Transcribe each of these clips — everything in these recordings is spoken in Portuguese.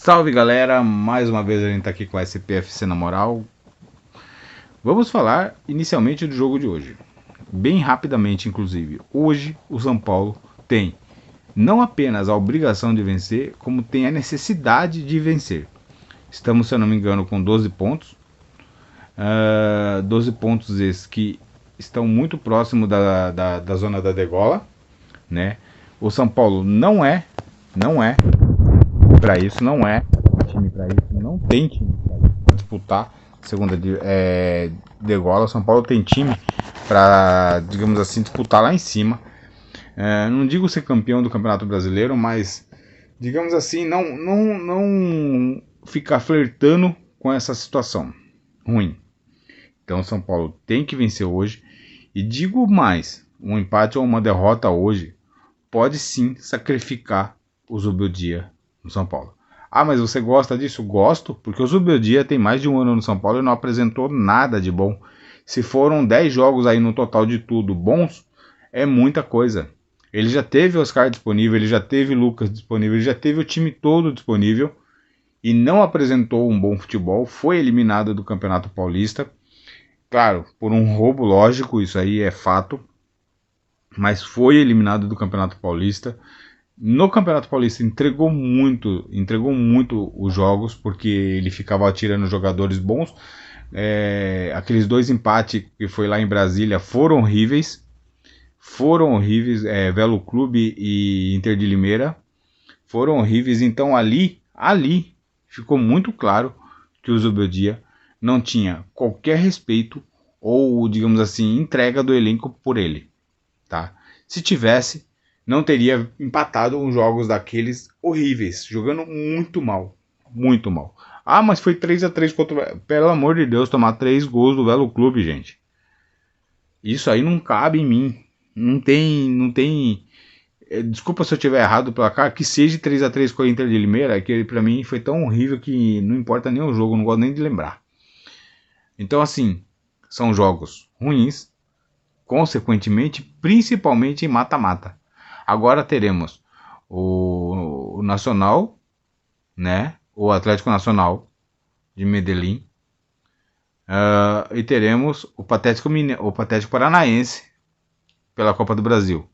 Salve galera, mais uma vez a gente tá aqui com a SPFC na moral. Vamos falar inicialmente do jogo de hoje, bem rapidamente inclusive. Hoje o São Paulo tem não apenas a obrigação de vencer, como tem a necessidade de vencer. Estamos, se eu não me engano, com 12 pontos. 12 pontos esses que estão muito próximo da zona da degola, né? O São Paulo não é para isso, não é time para isso, não tem time para disputar segunda degola. O São Paulo tem time para, digamos assim, disputar lá em cima. Não digo ser campeão do Campeonato Brasileiro, mas digamos assim, não ficar flertando com essa situação ruim. Então o São Paulo tem que vencer hoje. E digo mais, um empate ou uma derrota hoje pode sim sacrificar o Zubeldia no São Paulo. Ah, mas você gosta disso? Gosto, porque o Zubeldia tem mais de um ano no São Paulo e não apresentou nada de bom. Se foram 10 jogos aí no total de tudo bons, é muita coisa. Ele já teve o Oscar disponível, ele já teve Lucas disponível, ele já teve o time todo disponível e não apresentou um bom futebol, foi eliminado do Campeonato Paulista. Claro, por um roubo lógico, isso aí é fato, mas foi eliminado do Campeonato Paulista. No Campeonato Paulista entregou muito os jogos, porque ele ficava atirando jogadores bons. Aqueles 2 empates que foi lá em Brasília foram horríveis. Velo Clube e Inter de Limeira foram horríveis. Então ali ficou muito claro que o Zubeldia não tinha qualquer respeito ou, digamos assim, entrega do elenco por ele, tá? Se tivesse, não teria empatado uns jogos daqueles horríveis, jogando muito mal, muito mal. Ah, mas foi 3-3 contra... Pelo amor de Deus, tomar 3 gols do Velo Clube, gente. Isso aí não cabe em mim. Não tem... Desculpa se eu tiver errado o placar, que seja 3-3 com a Inter de Limeira, que pra mim foi tão horrível que não importa nem o jogo, não gosto nem de lembrar. Então assim, são jogos ruins, consequentemente, principalmente em mata-mata. Agora teremos o Nacional, né? O Atlético Nacional de Medellín. E teremos o Patético Paranaense pela Copa do Brasil.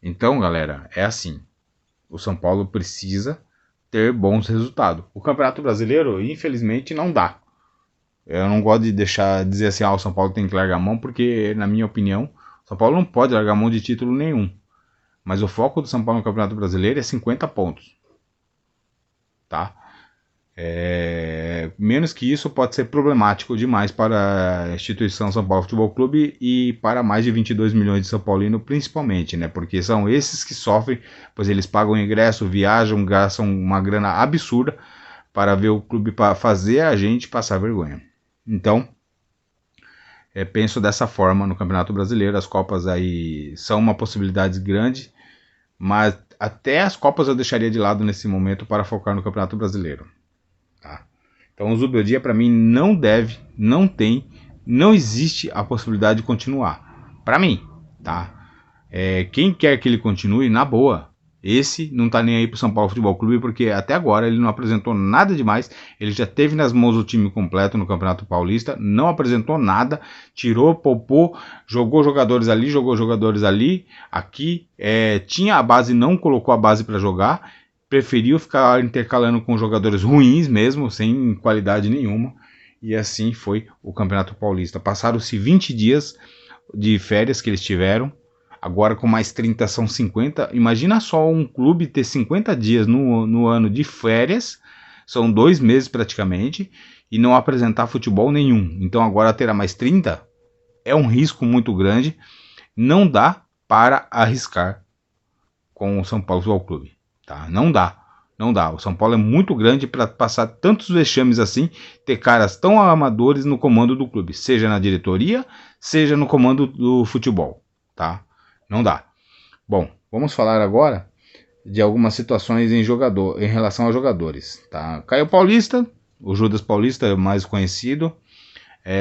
Então, galera, é assim. O São Paulo precisa ter bons resultados. O Campeonato Brasileiro, infelizmente, não dá. Eu não gosto de dizer assim, o São Paulo tem que largar a mão, porque, na minha opinião, o São Paulo não pode largar a mão de título nenhum. Mas o foco do São Paulo no Campeonato Brasileiro é 50 pontos. Tá? Menos que isso pode ser problemático demais para a instituição São Paulo Futebol Clube e para mais de 22 milhões de São Paulinos, principalmente, né? Porque são esses que sofrem, pois eles pagam ingresso, viajam, gastam uma grana absurda para ver o clube, para fazer a gente passar vergonha. Então, penso dessa forma no Campeonato Brasileiro. As Copas aí são uma possibilidade grande, mas até as Copas eu deixaria de lado nesse momento para focar no Campeonato Brasileiro. Tá? Então o Zubeldia para mim não existe a possibilidade de continuar. Para mim, tá? Quem quer que ele continue, na boa, esse não tá nem aí pro São Paulo Futebol Clube, porque até agora ele não apresentou nada demais. Ele já teve nas mãos o time completo no Campeonato Paulista, não apresentou nada, tirou, poupou, jogou jogadores ali, aqui, tinha a base, não colocou a base para jogar, preferiu ficar intercalando com jogadores ruins mesmo, sem qualidade nenhuma, e assim foi o Campeonato Paulista. Passaram-se 20 dias de férias que eles tiveram, agora com mais 30 são 50. Imagina só um clube ter 50 dias no ano de férias, são 2 meses praticamente, e não apresentar futebol nenhum. Então agora terá mais 30, é um risco muito grande, não dá para arriscar com o São Paulo Futebol Clube. Tá? Não dá. O São Paulo é muito grande para passar tantos vexames assim, ter caras tão amadores no comando do clube, seja na diretoria, seja no comando do futebol, tá? Não dá. Bom, vamos falar agora de algumas situações em relação aos jogadores, tá? Caio Paulista, o Judas Paulista, mais conhecido,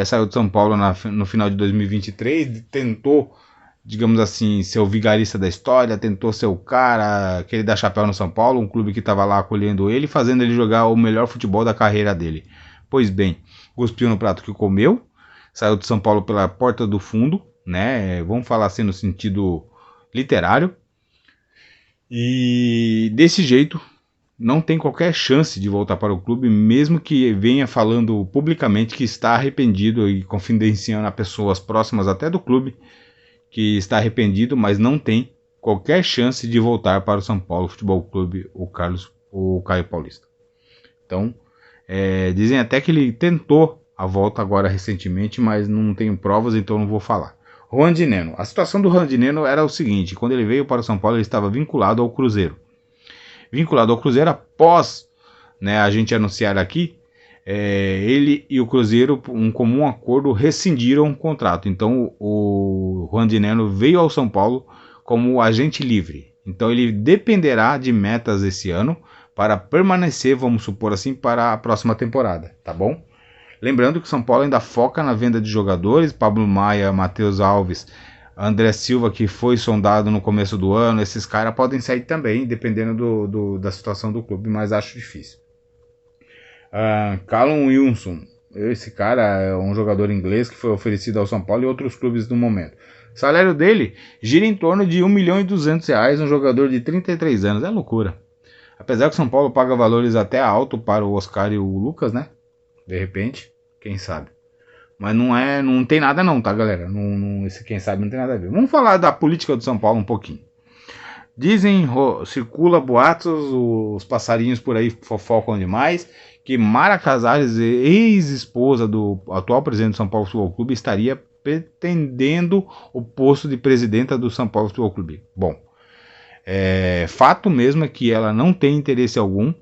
saiu de São Paulo no final de 2023, tentou digamos assim, ser o vigarista da história, tentou ser o cara, querer dar chapéu no São Paulo, um clube que estava lá acolhendo ele, fazendo ele jogar o melhor futebol da carreira dele. Pois bem, cuspiu no prato que comeu, saiu de São Paulo pela porta do fundo, né? Vamos falar assim no sentido literário. E desse jeito não tem qualquer chance de voltar para o clube, mesmo que venha falando publicamente que está arrependido e confidenciando a pessoas próximas até do clube que está arrependido, mas não tem qualquer chance de voltar para o São Paulo Futebol Clube, o Caio Paulista. Então, dizem até que ele tentou a volta agora recentemente, mas não tenho provas, então não vou falar. Rondineno. A situação do Rondineno era o seguinte: quando ele veio para o São Paulo, ele estava vinculado ao Cruzeiro. Vinculado ao Cruzeiro após, né, a gente anunciar aqui, ele e o Cruzeiro, um comum acordo, rescindiram o contrato. Então o Rondineno veio ao São Paulo como agente livre. Então ele dependerá de metas esse ano para permanecer, vamos supor assim, para a próxima temporada, tá bom? Lembrando que o São Paulo ainda foca na venda de jogadores, Pablo Maia, Matheus Alves, André Silva, que foi sondado no começo do ano, esses caras podem sair também, dependendo da situação do clube, mas acho difícil. Callum Wilson, esse cara é um jogador inglês que foi oferecido ao São Paulo e outros clubes no momento. O salário dele gira em torno de R$1.200.000, um jogador de 33 anos, é loucura. Apesar que o São Paulo paga valores até alto para o Oscar e o Lucas, né? De repente, quem sabe. Mas não tem nada não, tá, galera? Esse quem sabe não tem nada a ver. Vamos falar da política do São Paulo um pouquinho. Dizem, circula boatos, os passarinhos por aí fofocam demais, que Mara Casares, ex-esposa do atual presidente do São Paulo Futebol Clube, estaria pretendendo o posto de presidenta do São Paulo Futebol Clube. Bom, fato mesmo é que ela não tem interesse algum,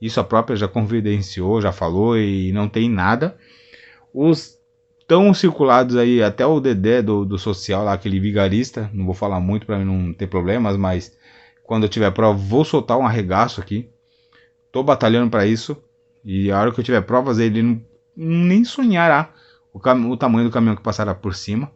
isso a própria já confidenciou, já falou e não tem nada. Os tão circulados aí, até o Dedé do social lá, aquele vigarista, não vou falar muito para mim não ter problemas, mas quando eu tiver prova vou soltar um arregaço aqui, tô batalhando para isso, e a hora que eu tiver provas ele nem sonhará o tamanho do caminhão que passará por cima.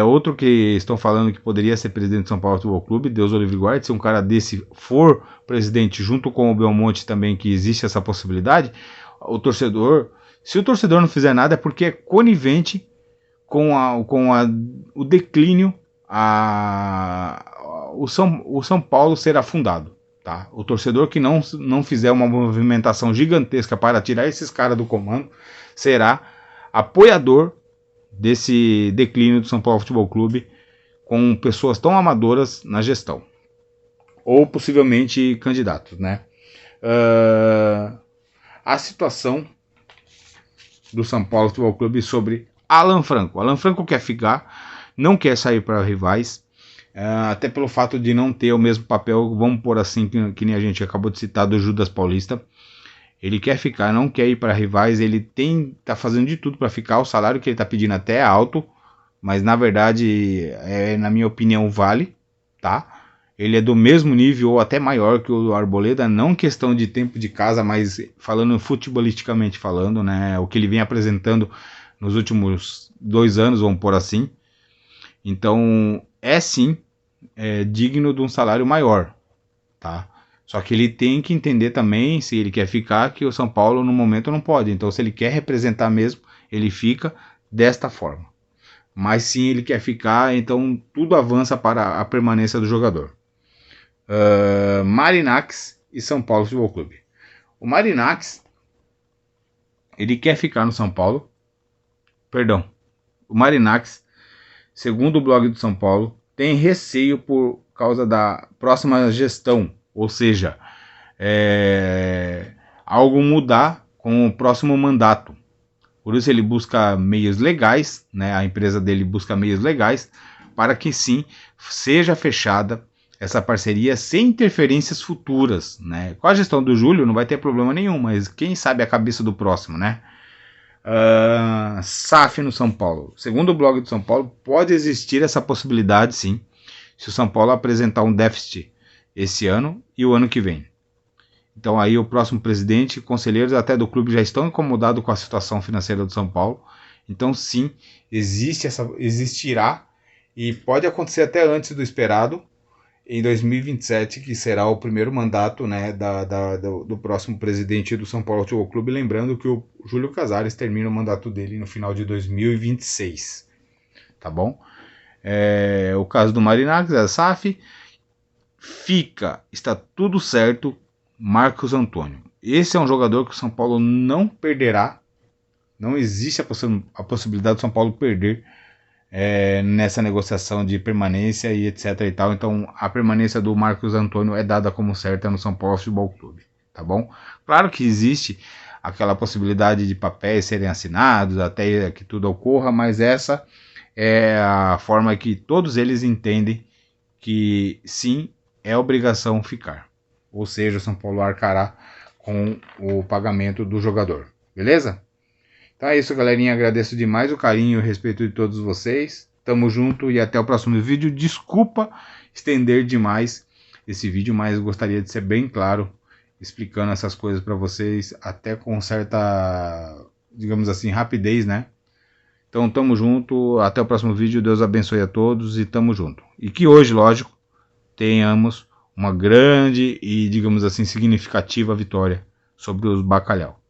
Outro que estão falando que poderia ser presidente do São Paulo Futebol Clube, Deus o livre guarde, se um cara desse for presidente junto com o Belmonte também, que existe essa possibilidade, se o torcedor não fizer nada é porque é conivente com o declínio, o São Paulo ser afundado. Tá? O torcedor que não fizer uma movimentação gigantesca para tirar esses caras do comando será apoiador desse declínio do São Paulo Futebol Clube, com pessoas tão amadoras na gestão. Ou possivelmente candidatos, né? A situação do São Paulo Futebol Clube sobre Alan Franco. Alan Franco quer ficar, não quer sair para rivais, até pelo fato de não ter o mesmo papel, vamos pôr assim, que nem a gente acabou de citar, do Judas Paulista. Ele quer ficar, não quer ir para rivais, ele tá fazendo de tudo para ficar, o salário que ele tá pedindo até é alto, mas na verdade, na minha opinião, vale, tá? Ele é do mesmo nível ou até maior que o Arboleda, não questão de tempo de casa, mas falando futebolisticamente falando, né? O que ele vem apresentando nos últimos 2 anos, vamos pôr assim. Então, sim, digno de um salário maior, tá? Só que ele tem que entender também, se ele quer ficar, que o São Paulo no momento não pode. Então, se ele quer representar mesmo, ele fica desta forma. Mas sim, ele quer ficar, então tudo avança para a permanência do jogador. Marinacks e São Paulo Futebol Clube. O Marinacks, ele quer ficar no São Paulo. Perdão. O Marinacks, segundo o blog do São Paulo, tem receio por causa da próxima gestão. Ou seja, algo mudar com o próximo mandato. Por isso ele busca meios legais, né? A empresa dele busca meios legais para que sim seja fechada essa parceria sem interferências futuras, né? Com a gestão do Júlio não vai ter problema nenhum, mas quem sabe a cabeça do próximo, né? SAF no São Paulo. Segundo o blog do São Paulo, pode existir essa possibilidade sim, se o São Paulo apresentar um déficit esse ano e o ano que vem. Então aí o próximo presidente, conselheiros até do clube já estão incomodados com a situação financeira do São Paulo. Então sim, existirá e pode acontecer até antes do esperado, em 2027, que será o primeiro mandato, né, do próximo presidente do São Paulo Futebol Clube, lembrando que o Júlio Casares termina o mandato dele no final de 2026, tá bom? O caso do Marinax, a SAF, está tudo certo, Marcos Antônio. Esse é um jogador que o São Paulo não perderá, não existe a possibilidade do São Paulo perder nessa negociação de permanência e etc e tal. Então a permanência do Marcos Antônio é dada como certa no São Paulo Futebol Clube, tá bom? Claro que existe aquela possibilidade de papéis serem assinados até que tudo ocorra, mas essa é a forma que todos eles entendem que sim, é obrigação ficar. Ou seja, o São Paulo arcará com o pagamento do jogador, beleza? Então é isso, galerinha. Agradeço demais o carinho e o respeito de todos vocês. Tamo junto e até o próximo vídeo. Desculpa estender demais esse vídeo, mas gostaria de ser bem claro, explicando essas coisas para vocês, até com certa, digamos assim, rapidez, né? Então tamo junto, até o próximo vídeo. Deus abençoe a todos e tamo junto. E que hoje, lógico, tenhamos uma grande e, digamos assim, significativa vitória sobre os Bacalhau.